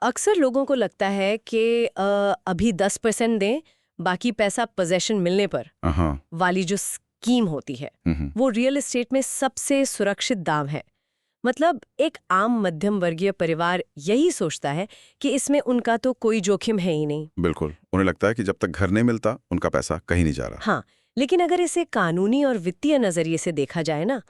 अक्सर लोगों को लगता है कि अभी 10% दें, बाकी पैसा पोजेशन मिलने पर हाँ। वाली जो स्कीम होती है वो रियल एस्टेट में सबसे सुरक्षित दाव है। मतलब एक आम मध्यम वर्गीय परिवार यही सोचता है कि इसमें उनका तो कोई जोखिम है ही नहीं। बिल्कुल, उन्हें लगता है कि जब तक घर नहीं मिलता उनका पैसा कहीं नहीं जा रहा। हाँ, लेकिन अगर इसे कानूनी और वित्तीय नजरिए से देखा जाए ना,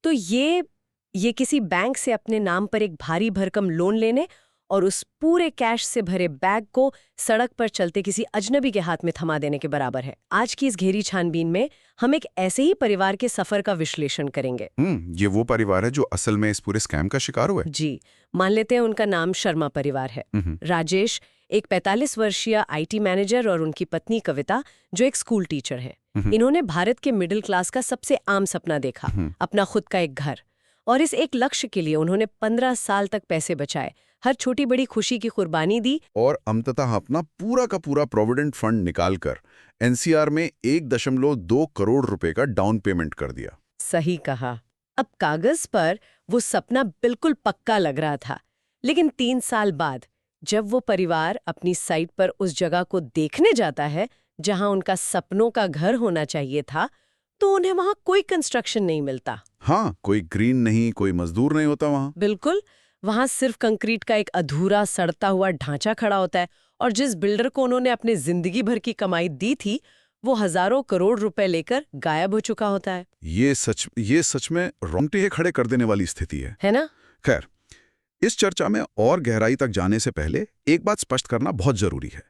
तो ये किसी बैंक से अपने नाम पर एक भारी भरकम लोन लेने और उस पूरे कैश से भरे बैग को सड़क पर चलते किसी अजनबी के हाथ में थमा देने के बराबर है। आज की इस घेरी छानबीन में हम एक ऐसे ही परिवार के सफर का विश्लेषण करेंगे। ये वो परिवार है जो असल में इस पूरे स्कैम का शिकार हुआ है। जी, मान लेते हैं उनका नाम शर्मा परिवार है। राजेश एक 45 वर्षीय आईटी मैनेजर और उनकी पत्नी कविता जो एक स्कूल टीचर है। इन्होंने भारत के मिडिल क्लास का सबसे आम सपना देखा, अपना खुद का एक घर। और इस एक लक्ष्य के लिए उन्होंने 15 साल तक पैसे बचाए, हर छोटी बड़ी खुशी की कुर्बानी दी और अंततः अपना पूरा का पूरा प्रोविडेंट फंड निकालकर एनसीआर में 1.2 करोड़ रुपए का डाउन पेमेंट कर दिया। सही कहा। अब कागज पर वो सपना बिल्कुल पक्का लग रहा था, लेकिन 3 साल बाद जब वो परिवार अपनी साइट पर उस जगह को देखने जाता है जहां उनका सपनों का घर होना चाहिए था, तो उन्हें वहां कोई कंस्ट्रक्शन नहीं मिलता। हाँ, कोई ग्रीन नहीं, कोई मजदूर नहीं होता वहां। बिल्कुल, वहां सिर्फ कंक्रीट का एक अधूरा सड़ता हुआ ढांचा खड़ा होता है, और जिस बिल्डर को उन्होंने अपने जिंदगी भर की कमाई दी थी वो हजारों करोड़ रुपए लेकर गायब हो चुका होता है। ये सच में रोंगटे खड़े कर देने वाली स्थिति है ना? खैर, इस चर्चा में और गहराई तक जाने से पहले एक बात स्पष्ट करना बहुत जरूरी है।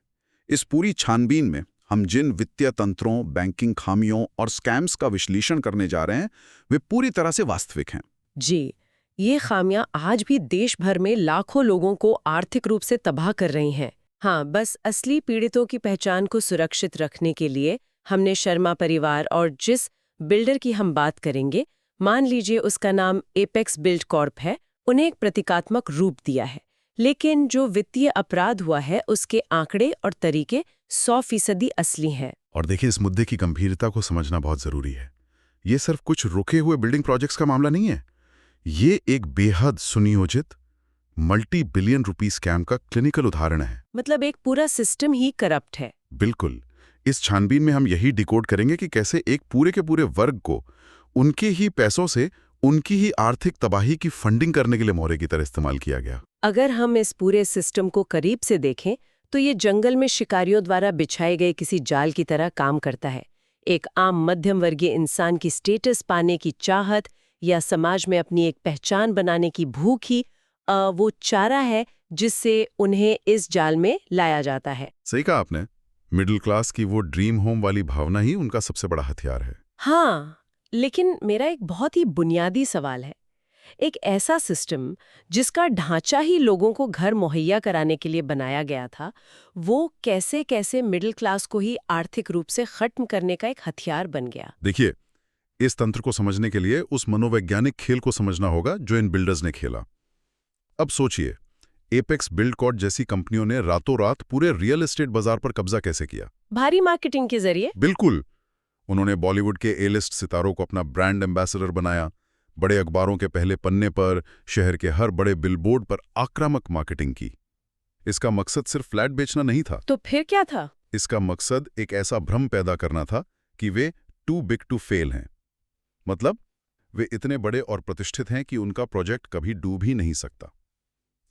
इस पूरी छानबीन में हम जिन वित्तीय तंत्रों, बैंकिंग खामियों और स्कैम्स का विश्लेषण करने जा रहे हैं वे पूरी तरह से वास्तविक हैं। जी, ये खामियां आज भी देश भर में लाखों लोगों को आर्थिक रूप से तबाह कर रही हैं। हाँ, बस असली पीड़ितों की पहचान को सुरक्षित रखने के लिए हमने शर्मा परिवार और जिस बिल्डर की हम बात करेंगे, मान लीजिए उसका नाम एपेक्स बिल्ड कॉर्प है, उन्हें एक प्रतीकात्मक रूप दिया है। लेकिन जो वित्तीय अपराध हुआ है उसके आंकड़े और तरीके 100% असली हैं। और देखिए, इस मुद्दे की गंभीरता को समझना बहुत जरूरी है। ये सिर्फ कुछ रुके हुए बिल्डिंग प्रोजेक्ट्स का मामला नहीं है। ये एक बेहद सुनियोजित मल्टी बिलियन रुपी स्कैम का क्लिनिकल उदाहरण है। मतलब एक पूरा सिस्टम ही करप्ट है। बिल्कुल। इस छानबीन में हम यही डिकोड करेंगे कि कैसे एक पूरे के पूरे वर्ग को उनके ही पैसों से उनकी ही आर्थिक तबाही की फंडिंग करने के लिए मोहरे की तरह इस्तेमाल किया गया। अगर हम इस पूरे सिस्टम को करीब से देखें तो ये जंगल में शिकारियों द्वारा बिछाए गए किसी जाल की तरह काम करता है। एक आम मध्यम वर्गीय इंसान की स्टेटस पाने की चाहत या समाज में अपनी एक पहचान बनाने की भूख ही वो चारा है जिससे उन्हें इस जाल में लाया जाता है। सही कहा आपने। मिडिल क्लास की वो ड्रीम होम वाली भावना ही उनका सबसे बड़ा हथियार है। हाँ, लेकिन मेरा एक बहुत ही बुनियादी सवाल है। एक ऐसा सिस्टम जिसका ढांचा ही लोगों को घर मुहैया कराने के लिए बनाया गया था, वो कैसे कैसे मिडिल क्लास को ही आर्थिक रूप से खत्म करने का एक हथियार बन गया? देखिए, इस तंत्र को समझने के लिए उस मनोवैज्ञानिक खेल को समझना होगा जो इन बिल्डर्स ने खेला। अब सोचिए, एपेक्स बिल्ड कॉर्प जैसी कंपनियों ने रातों रात पूरे रियल एस्टेट बाजार पर कब्जा कैसे किया? भारी मार्केटिंग के जरिए। बिल्कुल। उन्होंने बॉलीवुड के ए लिस्ट सितारों को अपना ब्रांड एम्बेसडर बनाया, बड़े अखबारों के पहले पन्ने पर, शहर के हर बड़े बिलबोर्ड पर आक्रामक मार्केटिंग की। इसका मकसद सिर्फ फ्लैट बेचना नहीं था। तो फिर क्या था? इसका मकसद एक ऐसा भ्रम पैदा करना था कि वे टू बिग टू फेल हैं। मतलब वे इतने बड़े और प्रतिष्ठित हैं कि उनका प्रोजेक्ट कभी डूब ही नहीं सकता।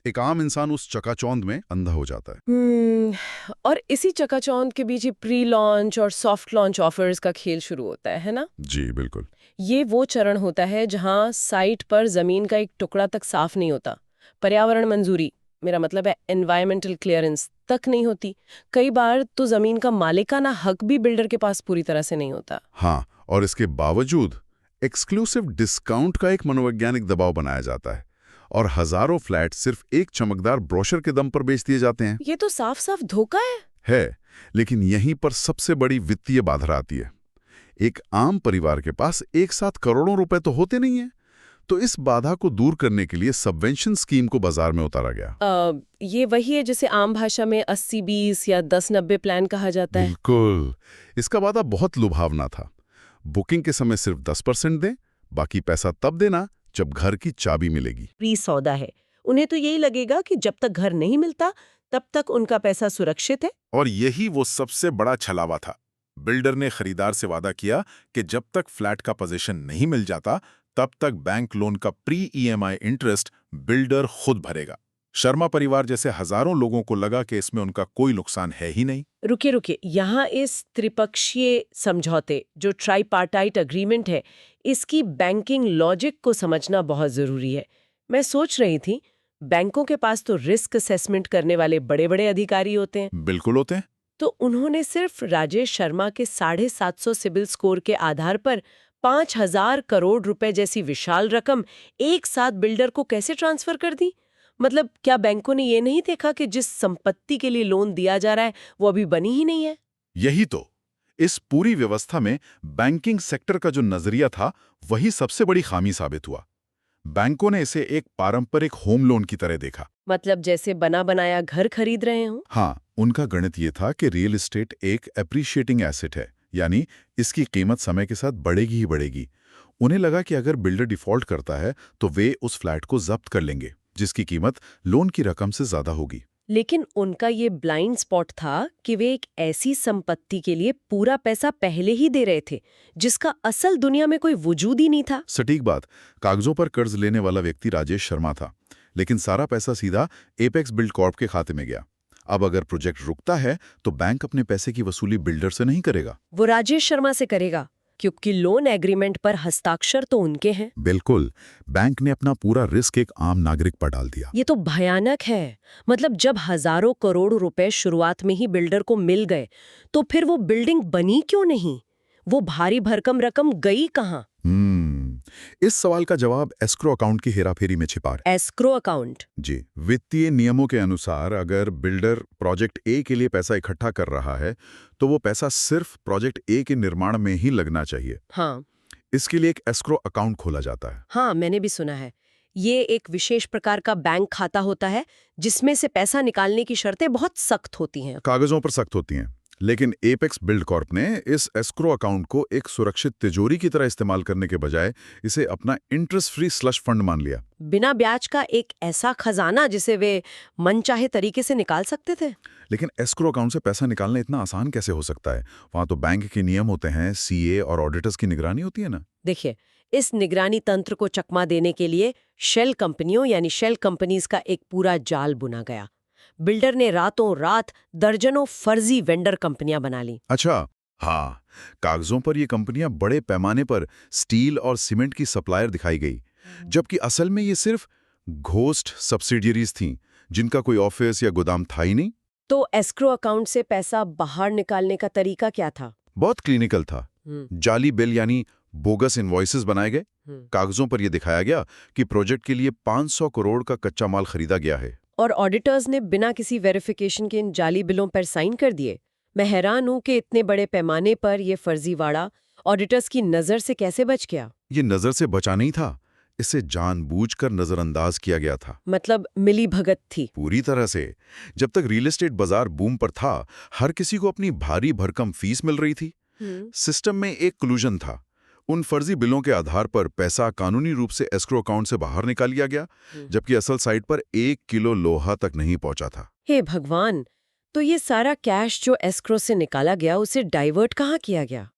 एक आम इंसान उस चकाचौंध में अंधा हो जाता है। और इसी चकाचौंध के बीच ही प्री लॉन्च और सॉफ्ट लॉन्च ऑफर्स का खेल शुरू होता है ना? जी बिल्कुल। ये वो चरण होता है जहां साइट पर जमीन का एक टुकड़ा तक साफ नहीं होता, पर्यावरण मंजूरी, मेरा मतलब है एनवायरमेंटल क्लियरेंस तक नहीं होती। कई बार तो जमीन का मालिकाना हक भी बिल्डर के पास पूरी तरह से नहीं होता। हाँ, और इसके बावजूद एक्सक्लूसिव डिस्काउंट का एक मनोवैज्ञानिक दबाव बनाया जाता है और हजारों फ्लैट सिर्फ एक चमकदार ब्रोशर के दम पर बेच दिए जाते हैं। ये तो साफ साफ धोखा है, लेकिन यहीं पर सबसे बड़ी वित्तीय बाधा आती है। एक आम परिवार के पास एक साथ करोड़ों रुपए तो होते नहीं हैं, तो इस बाधा को दूर करने के लिए सबवेंशन स्कीम को बाजार में उतारा गया। ये वही है जिसे आम भाषा में 80-20 या 10-90 प्लान कहा जाता है। बिल्कुल। इसका वादा बहुत लुभावना था। बुकिंग के समय सिर्फ 10% दें, बाकी पैसा तब देना जब घर की चाबी मिलेगी। प्री सौदा है, उन्हें तो यही लगेगा कि जब तक घर नहीं मिलता तब तक उनका पैसा सुरक्षित है। और यही वो सबसे बड़ा छलावा था। बिल्डर ने खरीदार से वादा किया कि जब तक फ्लैट का पोजीशन नहीं मिल जाता तब तक बैंक लोन का प्री ईएमआई इंटरेस्ट बिल्डर खुद भरेगा। शर्मा परिवार जैसे हजारों लोगों को लगा कि इसमें उनका कोई नुकसान है ही नहीं। रुकिए रुकिए, यहाँ इस त्रिपक्षीय समझौते जो ट्राईपार्टाइट अग्रीमेंट है, इसकी बैंकिंग लॉजिक को समझना बहुत जरूरी है। मैं सोच रही थी, बैंकों के पास तो रिस्क असेसमेंट करने वाले बड़े बड़े अधिकारी होते हैं, बिल्कुल होते हैं। तो उन्होंने सिर्फ राजेश शर्मा के 750 सिबिल स्कोर के आधार पर 5,000 करोड़ रुपए जैसी विशाल रकम एक साथ बिल्डर को कैसे ट्रांसफर कर दी? मतलब क्या बैंकों ने ये नहीं देखा कि जिस संपत्ति के लिए लोन दिया जा रहा है वो अभी बनी ही नहीं है? यही तो, इस पूरी व्यवस्था में बैंकिंग सेक्टर का जो नजरिया था वही सबसे बड़ी खामी साबित हुआ। बैंकों ने इसे एक पारंपरिक होम लोन की तरह देखा। मतलब जैसे बना बनाया घर खरीद रहे हो? हाँ, उनका गणित ये था कि रियल एस्टेट एक एप्रिशिएटिंग एसेट है, यानी इसकी कीमत समय के साथ बढ़ेगी ही बढ़ेगी। उन्हें लगा कि अगर बिल्डर डिफॉल्ट करता है तो वे उस फ्लैट को जब्त कर लेंगे, जिसकी कीमत लोन की रकम से ज्यादा होगी। लेकिन उनका ये ब्लाइंड स्पॉट था कि वे एक ऐसी संपत्ति के लिए पूरा पैसा पहले ही दे रहे थे जिसका असल दुनिया में कोई वजूद ही नहीं था। सटीक बात। कागजों पर कर्ज लेने वाला व्यक्ति राजेश शर्मा था, लेकिन सारा पैसा सीधा एपेक्स बिल्ड कॉर्प के खाते में गया। अब अगर प्रोजेक्ट रुकता है तो बैंक अपने पैसे की वसूली बिल्डर से नहीं करेगा, वो राजेश शर्मा से करेगा, क्योंकि लोन एग्रीमेंट पर हस्ताक्षर तो उनके हैं। बिल्कुल। बैंक ने अपना पूरा रिस्क एक आम नागरिक पर डाल दिया। ये तो भयानक है। मतलब जब हजारों करोड़ रुपए शुरुआत में ही बिल्डर को मिल गए तो फिर वो बिल्डिंग बनी क्यों नहीं? वो भारी भरकम रकम गई कहाँ? इस सवाल का जवाब एस्क्रो अकाउंट की हेराफेरी में छिपा है। Escrow account? जी, वित्तीय नियमों के अनुसार अगर बिल्डर प्रोजेक्ट ए के लिए पैसा इकट्ठा कर रहा है तो वो पैसा सिर्फ प्रोजेक्ट ए के निर्माण में ही लगना चाहिए। हाँ, इसके लिए एक एस्क्रो अकाउंट खोला जाता है। हाँ, मैंने भी सुना है। ये एक विशेष प्रकार का बैंक खाता होता है जिसमें से पैसा निकालने की शर्तें बहुत सख्त होती हैं। कागजों पर सख्त होती हैं, लेकिन एपेक्स बिल्ड कॉर्प ने इस एस्क्रो अकाउंट को एक सुरक्षित तिजोरी की तरह इस्तेमाल करने के बजाय इसे अपना इंटरेस्ट फ्री स्लश फंड मान लिया। बिना ब्याज का एक ऐसा खजाना जिसे वे मनचाहे तरीके से निकाल सकते थे। लेकिन एस्क्रो अकाउंट से पैसा निकालना इतना आसान कैसे हो सकता है? वहां तो बैंक के नियम होते हैं, सीए और ऑडिटर्स की निगरानी होती है ना। देखिए, इस निगरानी तंत्र को चकमा देने के लिए शेल कंपनियों यानी शेल कंपनीज का एक पूरा जाल बुना गया। बिल्डर ने रातों रात दर्जनों फर्जी वेंडर कंपनियां बना ली। अच्छा, हाँ, कागजों पर ये कंपनियां बड़े पैमाने पर स्टील और सीमेंट की सप्लायर दिखाई गई, जबकि असल में ये सिर्फ घोस्ट सब्सिडियरीज थीं, जिनका कोई ऑफिस या गोदाम था ही नहीं। तो एस्क्रो अकाउंट से पैसा बाहर निकालने का तरीका क्या था? बहुत क्लिनिकल था। जाली बिल यानी बोगस इनवॉइसेस बनाए गए। कागजों पर यह दिखाया गया कि प्रोजेक्ट के लिए 500 करोड़ का कच्चा माल खरीदा गया है, और ऑडिटर्स ने बिना किसी वेरिफिकेशन के इन जाली बिलों पर साइन कर दिए। मैं हैरान हूं कि इतने बड़े पैमाने पर यह फर्जीवाड़ा ऑडिटर्स की नजर से कैसे बच गया। ये नजर से बचा नहीं था, इसे जानबूझकर नजरअंदाज किया गया था। मतलब मिली भगत थी पूरी तरह से। जब तक रियल एस्टेट बाजार बूम पर था, हर किसी को अपनी भारी भरकम फीस मिल रही थी। सिस्टम में एक क्लूजन था। उन फर्जी बिलों के आधार पर पैसा कानूनी रूप से एस्क्रो अकाउंट से बाहर निकाल लिया गया, जबकि असल साइट पर 1 किलो लोहा तक नहीं पहुंचा था। हे भगवान! तो ये सारा कैश जो एस्क्रो से निकाला गया उसे डाइवर्ट कहाँ किया गया?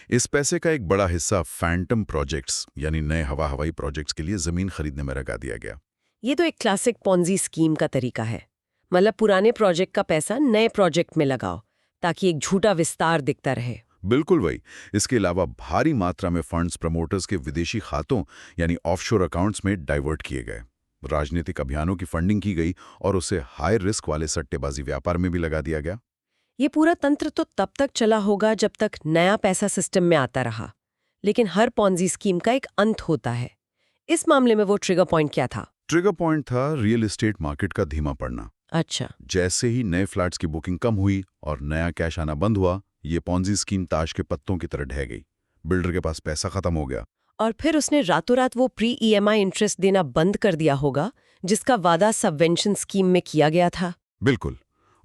इस पैसे का एक बड़ा हिस्सा फैंटम प्रोजेक्ट्स यानी नए हवाई प्रोजेक्ट्स के लिए जमीन खरीदने में लगा दिया गया। ये तो एक क्लासिक पॉन्जी स्कीम का तरीका है। मतलब पुराने प्रोजेक्ट का पैसा नए प्रोजेक्ट में लगाओ ताकि एक झूठा विस्तार दिखता रहे। बिल्कुल वही। इसके अलावा भारी मात्रा में फंड्स प्रमोटर्स के विदेशी खातों यानी ऑफशोर अकाउंट्स में डाइवर्ट किए गए। राजनीतिक अभियानों की फंडिंग की गई और उसे हाई रिस्क वाले सट्टेबाजी व्यापार में भी लगा दिया गया। ये पूरा तंत्र तो तब तक चला होगा जब तक नया पैसा सिस्टम में आता रहा, लेकिन हर पॉन्जी स्कीम का एक अंत होता है। इस मामले में वो ट्रिगर पॉइंट क्या था? ट्रिगर पॉइंट था रियल एस्टेट मार्केट का धीमा पड़ना। अच्छा। जैसे ही नए फ्लैट्स की बुकिंग कम हुई और नया कैश आना बंद हुआ, ये पॉन्जी स्कीम ताश के पत्तों की तरह ढह गई। बिल्डर के पास पैसा खत्म हो गया और फिर उसने रातों रात वो प्री ईएमआई इंटरेस्ट देना बंद कर दिया होगा जिसका वादा सबवेंशन स्कीम में किया गया था। बिल्कुल।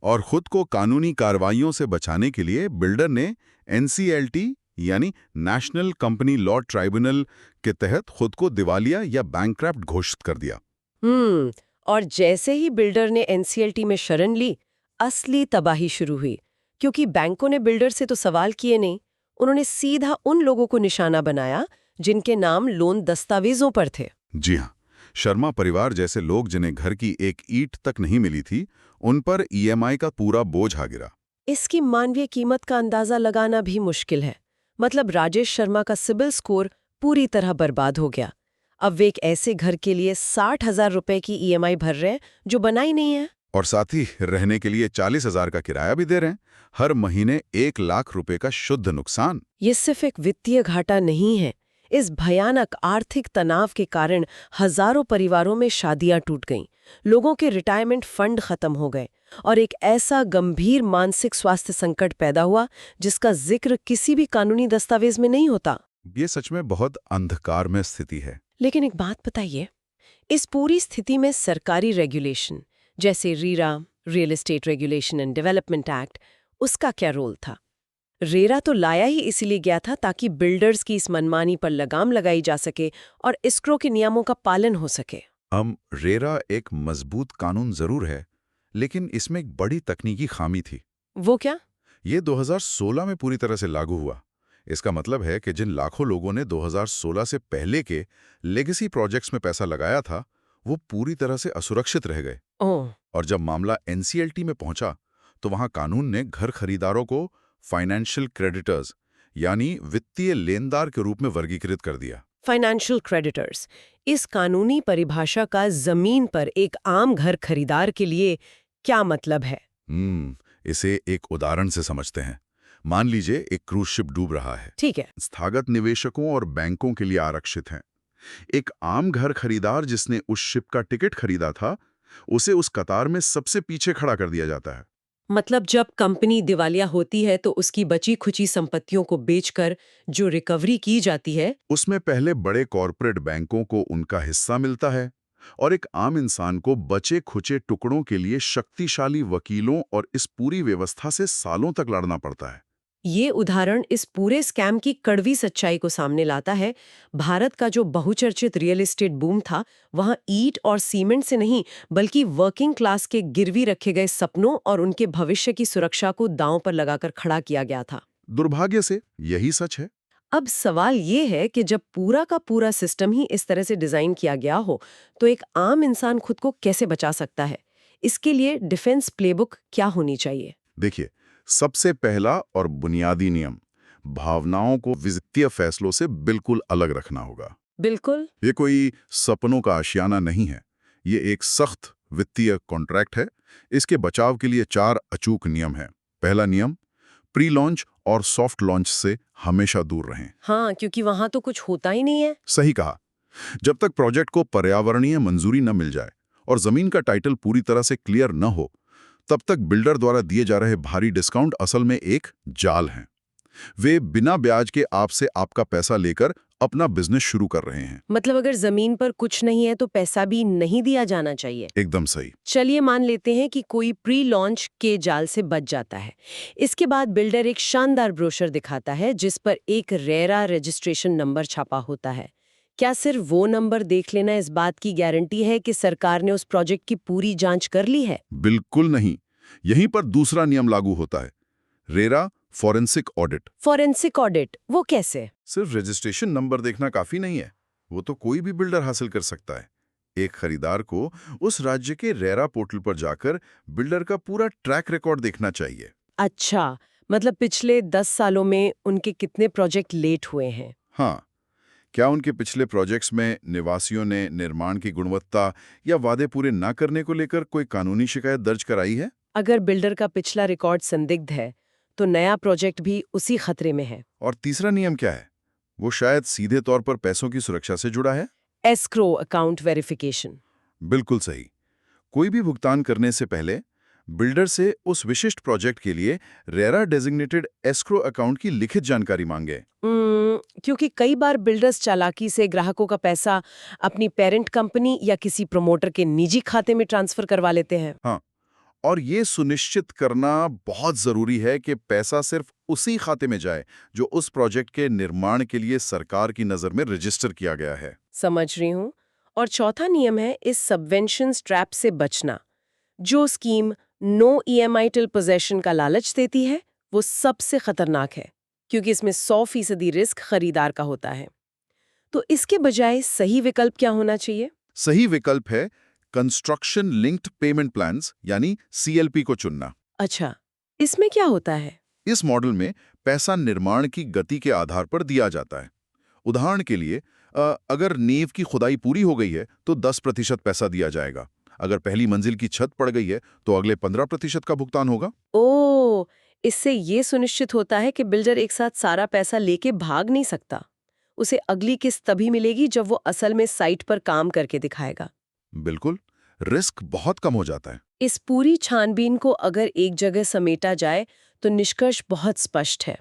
और खुद को कानूनी कार्रवाइयों से बचाने के लिए बिल्डर ने NCLT यानी नेशनल कंपनी लॉ ट्राइब्यूनल के तहत खुद को दिवालिया या बैंकक्रप्ट घोषित कर दिया। और जैसे ही बिल्डर ने एनसीएलटी में शरण ली, असली तबाही शुरू हुई, क्योंकि बैंकों ने बिल्डर से तो सवाल किए नहीं, उन्होंने सीधा उन लोगों को निशाना बनाया जिनके नाम लोन दस्तावेजों पर थे। जी हाँ, शर्मा परिवार जैसे लोग जिन्हें घर की एक ईंट तक नहीं मिली थी, उन पर ईएमआई का पूरा बोझ आ गिरा। इसकी मानवीय कीमत का अंदाजा लगाना भी मुश्किल है। मतलब राजेश शर्मा का सिबिल स्कोर पूरी तरह बर्बाद हो गया। अब वे एक ऐसे घर के लिए 60,000 रुपए की ईएमआई भर रहे हैं जो बनाई नहीं है। और साथ ही रहने के लिए 40,000 का किराया भी दे रहे हैं। हर महीने 1 लाख रुपए का शुद्ध नुकसान। ये सिर्फ एक वित्तीय घाटा नहीं है। इस भयानक आर्थिक तनाव के कारण हजारों परिवारों में शादियां टूट गईं, लोगों के रिटायरमेंट फंड खत्म हो गए और एक ऐसा गंभीर मानसिक स्वास्थ्य संकट पैदा हुआ जिसका जिक्र किसी भी कानूनी दस्तावेज में नहीं होता। ये सच में बहुत अंधकार में स्थिति है। लेकिन एक बात बताइए, इस पूरी स्थिति में सरकारी रेगुलेशन जैसे RERA, real estate regulation and development act, उसका क्या रोल था? रेरा तो लाया ही इसीलिए गया था ताकि बिल्डर्स की इस मनमानी पर लगाम लगाई जा सके और एस्क्रो के नियमों का पालन हो सके। रेरा एक मजबूत कानून जरूर है, लेकिन इसमें एक बड़ी तकनीकी खामी थी। वो क्या? ये 2016 में पूरी तरह से लागू हुआ। इसका मतलब है कि जिन लाखों लोगों ने 2016 से पहले के लेगेसी प्रोजेक्ट्स में पैसा लगाया था, वो पूरी तरह से असुरक्षित रह गए। ओह, और जब मामला एनसीएलटी में पहुंचा, तो वहां कानून ने घर खरीदारों को फाइनेंशियल क्रेडिटर्स यानी वित्तीय लेनदार के रूप में वर्गीकृत कर दिया। फाइनेंशियल क्रेडिटर्स, इस कानूनी परिभाषा का जमीन पर एक आम घर खरीदार के लिए क्या मतलब है? इसे एक उदाहरण से समझते हैं। मान लीजिए एक क्रूज शिप डूब रहा है। ठीक है। स्थागत निवेशकों और बैंकों के लिए आरक्षित है। एक आम घर खरीदार जिसने उस शिप का टिकट खरीदा था, उसे उस कतार में सबसे पीछे खड़ा कर दिया जाता है। मतलब जब कंपनी दिवालिया होती है तो उसकी बची खुची संपत्तियों को बेचकर जो रिकवरी की जाती है, उसमें पहले बड़े कॉरपोरेट बैंकों को उनका हिस्सा मिलता है और एक आम इंसान को बचे खुचे टुकड़ों के लिए शक्तिशाली वकीलों और इस पूरी व्यवस्था से सालों तक लड़ना पड़ता है। ये उदाहरण इस पूरे स्कैम की कड़वी सच्चाई को सामने लाता है। भारत का जो बहुचर्चित रियल एस्टेट बूम था, वहां ईंट और सीमेंट से नहीं बल्कि वर्किंग क्लास के गिरवी रखे गए सपनों और उनके भविष्य की सुरक्षा को दांव पर लगाकर खड़ा किया गया था। दुर्भाग्य से यही सच है। अब सवाल ये है कि जब पूरा का पूरा सिस्टम ही इस तरह से डिजाइन किया गया हो, तो एक आम इंसान खुद को कैसे बचा सकता है? इसके लिए डिफेंस प्लेबुक क्या होनी चाहिए? देखिए, सबसे पहला और बुनियादी नियम, भावनाओं को वित्तीय फैसलों से बिल्कुल अलग रखना होगा। बिल्कुल। ये कोई सपनों का आशियाना नहीं है, ये एक सख्त वित्तीय कॉन्ट्रैक्ट है। इसके बचाव के लिए 4 अचूक नियम हैं। पहला नियम, प्री लॉन्च और सॉफ्ट लॉन्च से हमेशा दूर रहें। हाँ, क्योंकि वहां तो कुछ होता ही नहीं है। सही कहा। जब तक प्रोजेक्ट को पर्यावरणीय मंजूरी न मिल जाए और जमीन का टाइटल पूरी तरह से क्लियर न हो, तब तक बिल्डर द्वारा दिए जा रहे भारी डिस्काउंट असल में एक जाल हैं। वे बिना ब्याज के आपसे आपका पैसा लेकर अपना बिजनेस शुरू कर रहे हैं। मतलब अगर जमीन पर कुछ नहीं है तो पैसा भी नहीं दिया जाना चाहिए। एकदम सही। चलिए मान लेते हैं कि कोई प्री लॉन्च के जाल से बच जाता है। इसके बाद बिल्डर एक शानदार ब्रोशर दिखाता है जिस पर एक रेरा रजिस्ट्रेशन नंबर छापा होता है। क्या सिर्फ वो नंबर देख लेना इस बात की गारंटी है कि सरकार ने उस प्रोजेक्ट की पूरी जांच कर ली है? बिल्कुल नहीं। यहीं पर दूसरा नियम लागू होता है, RERA forensic audit. Forensic audit, वो कैसे? सिर्फ रजिस्ट्रेशन नंबर देखना काफी नहीं है, वो तो कोई भी बिल्डर हासिल कर सकता है। एक खरीदार को उस राज्य के रेरा पोर्टल पर जाकर बिल्डर का पूरा ट्रैक रिकॉर्ड देखना चाहिए। अच्छा, मतलब पिछले 10 सालों में उनके कितने प्रोजेक्ट लेट हुए हैं? हाँ, क्या उनके पिछले प्रोजेक्ट्स में निवासियों ने निर्माण की गुणवत्ता या वादे पूरे न करने को लेकर कोई कानूनी शिकायत दर्ज कराई है? अगर बिल्डर का पिछला रिकॉर्ड संदिग्ध है, तो नया प्रोजेक्ट भी उसी खतरे में है। और तीसरा नियम क्या है? वो शायद सीधे तौर पर पैसों की सुरक्षा से जुड़ा है। Escrow account verification. बिल्कुल सही। कोई भी भुगतान करने से पहले बिल्डर से उस विशिष्ट प्रोजेक्ट के लिए रेरा डेजिग्नेटेड एस्क्रो अकाउंट की लिखित जानकारी मांगे। क्योंकि कई बार बिल्डर्स चालाकी से ग्राहकों का पैसा अपनी पेरेंट कंपनी या किसी प्रमोटर के निजी खाते में ट्रांसफर करवा लेते हैं। हाँ, और ये सुनिश्चित करना बहुत जरूरी है कि पैसा सिर्फ उसी खाते में जाए जो उस प्रोजेक्ट के निर्माण के लिए सरकार की नजर में रजिस्टर किया गया है। समझ रही हूँ। और चौथा नियम है इस सबवेंशन ट्रैप से बचना। जो scheme no EMI till possession का लालच देती है वो सबसे खतरनाक है, क्योंकि इसमें 100% रिस्क खरीदार का होता है। तो इसके बजाय सही विकल्प क्या होना चाहिए? सही विकल्प है कंस्ट्रक्शन लिंक्ड पेमेंट प्लान्स यानी CLP को चुनना। अच्छा, इसमें क्या होता है? इस मॉडल में पैसा निर्माण की गति के आधार पर दिया जाता है। उदाहरण के लिए अगर नींव की खुदाई पूरी हो गई है तो 10% पैसा दिया जाएगा। अगर पहली मंजिल की छत पड़ गई है तो अगले 15% का भुगतान होगा। ओह, इससे ये सुनिश्चित होता है कि बिल्डर एक साथ सारा पैसा लेके भाग नहीं सकता। उसे अगली किस्त तभी मिलेगी जब वो असल में साइट पर काम करके दिखाएगा। बिल्कुल, रिस्क बहुत कम हो जाता है। इस पूरी छानबीन को अगर एक जगह समेटा जाए तो निष्कर्ष बहुत स्पष्ट है।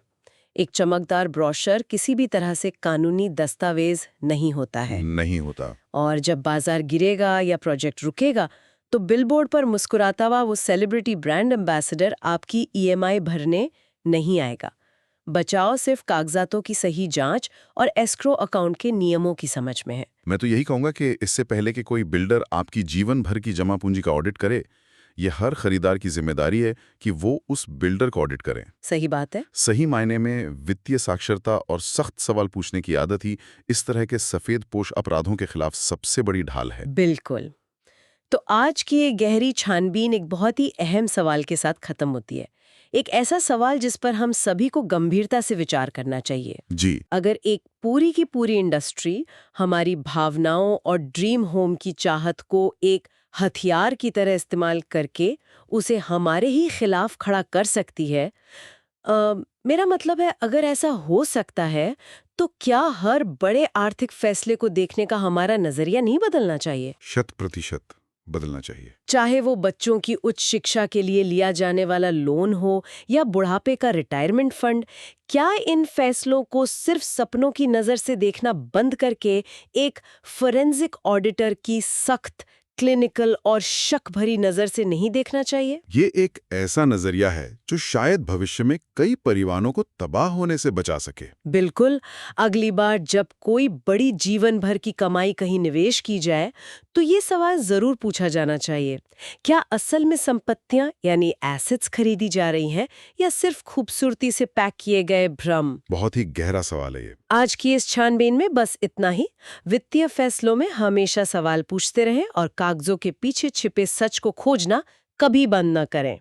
एक चमकदार ब्रोशर किसी भी तरह से कानूनी दस्तावेज नहीं होता है। नहीं होता। और जब बाजार गिरेगा या प्रोजेक्ट रुकेगा तो बिलबोर्ड पर मुस्कुराता हुआ वो सेलिब्रिटी ब्रांड एम्बेसडर आपकी EMI भरने नहीं आएगा। बचाव सिर्फ कागजातों की सही जांच और एस्क्रो अकाउंट के नियमों की समझ में है। मैं तो यही कहूंगा कि इससे पहले कि कोई बिल्डर आपकी जीवन भर की जमा पूंजी का ऑडिट करे, यह हर खरीदार की जिम्मेदारी है कि वो उस बिल्डर को ऑडिट करें। सही बात है। सही मायने में वित्तीय साक्षरता और सख्त सवाल पूछने की आदत ही इस तरह के सफेद पोश अपराधों के खिलाफ सबसे बड़ी ढाल है। बिल्कुल। तो आज की ये गहरी छानबीन एक बहुत ही अहम सवाल के साथ खत्म होती है। एक ऐसा सवाल जिस पर हम सभी को गंभीरता से विचार करना चाहिए। जी। अगर एक पूरी की पूरी इंडस्ट्री हमारी भावनाओं और ड्रीम होम की चाहत को एक हथियार की तरह इस्तेमाल करके उसे हमारे ही खिलाफ खड़ा कर सकती है, मेरा मतलब है अगर ऐसा हो सकता है तो क्या हर बड़े आर्थिक फैसले को देखने का हमारा नजरिया नहीं बदलना चाहिए? 100% बदलना चाहिए। चाहे वो बच्चों की उच्च शिक्षा के लिए लिया जाने वाला लोन हो या बुढ़ापे का रिटायरमेंट फंड, क्या इन फैसलों को सिर्फ सपनों की नज़र से देखना बंद करके एक फोरेंसिक ऑडिटर की सख्त, क्लिनिकल और शक भरी नज़र से नहीं देखना चाहिए? ये एक ऐसा नजरिया है जो शायद भविष्य में कई परिवारों को तबाह होने से बचा सके। बिल्कुल। अगली बार जब कोई बड़ी जीवन भर की कमाई कहीं निवेश की जाए तो ये सवाल जरूर पूछा जाना चाहिए, क्या असल में संपत्तियां यानी एसेट्स खरीदी जा रही हैं या सिर्फ खूबसूरती से पैक किए गए भ्रम? बहुत ही गहरा सवाल है ये। आज की इस छानबीन में बस इतना ही। वित्तीय फैसलों में हमेशा सवाल पूछते रहें और कागजों के पीछे छिपे सच को खोजना कभी बंद न करें।